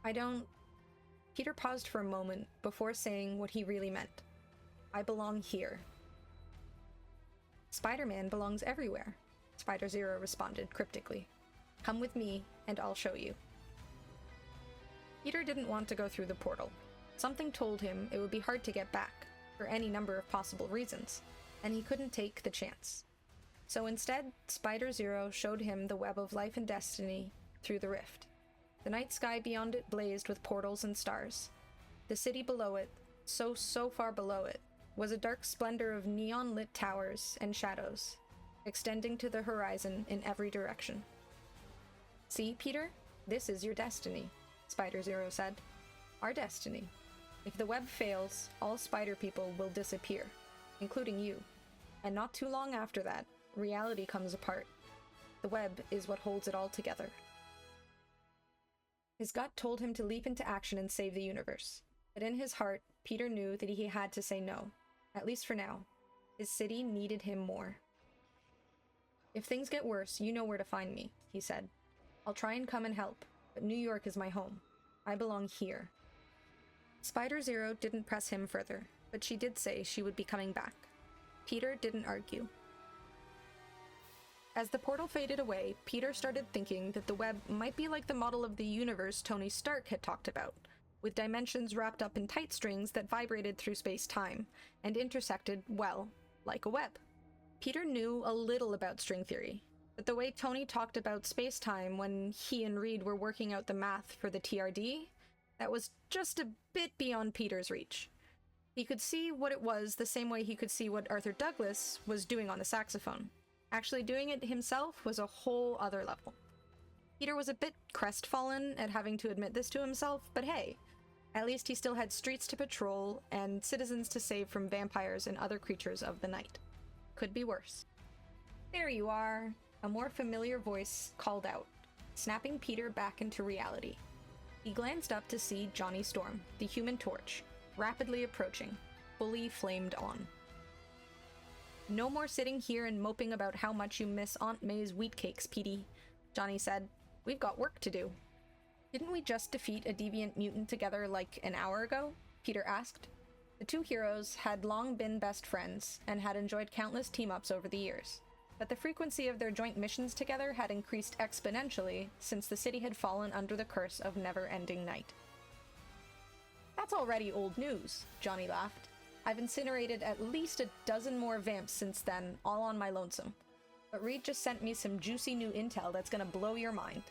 I don't... Peter paused for a moment before saying what he really meant. I belong here. Spider-Man belongs everywhere, Spider-Zero responded cryptically. Come with me, and I'll show you. Peter didn't want to go through the portal. Something told him it would be hard to get back, for any number of possible reasons, and he couldn't take the chance. So instead, Spider-Zero showed him the web of life and destiny through the rift. The night sky beyond it blazed with portals and stars. The city below it, so far below it, was a dark splendor of neon-lit towers and shadows, extending to the horizon in every direction. See, Peter? This is your destiny, Spider-Zero said. Our destiny. If the web fails, all spider people will disappear, including you. And not too long after that, reality comes apart. The web is what holds it all together. His gut told him to leap into action and save the universe. But in his heart, Peter knew that he had to say no, at least for now. His city needed him more. If things get worse, you know where to find me, he said. I'll try and come and help, but New York is my home. I belong here. Spider-Zero didn't press him further, but she did say she would be coming back. Peter didn't argue. As the portal faded away, Peter started thinking that the web might be like the model of the universe Tony Stark had talked about, with dimensions wrapped up in tight strings that vibrated through space-time, and intersected, well, like a web. Peter knew a little about string theory, but the way Tony talked about space-time when he and Reed were working out the math for the TRD, that was just a bit beyond Peter's reach. He could see what it was the same way he could see what Arthur Douglas was doing on the saxophone. Actually doing it himself was a whole other level. Peter was a bit crestfallen at having to admit this to himself, but hey, at least he still had streets to patrol and citizens to save from vampires and other creatures of the night. Could be worse. There you are, a more familiar voice called out, snapping Peter back into reality. He glanced up to see Johnny Storm, the Human Torch, rapidly approaching, fully flamed on. No more sitting here and moping about how much you miss Aunt May's wheat cakes, Petey, Johnny said. We've got work to do. Didn't we just defeat a deviant mutant together like an hour ago? Peter asked. The two heroes had long been best friends and had enjoyed countless team-ups over the years, but the frequency of their joint missions together had increased exponentially since the city had fallen under the curse of never-ending night. That's already old news, Johnny laughed. I've incinerated at least a dozen more vamps since then, all on my lonesome. But Reed just sent me some juicy new intel that's gonna blow your mind.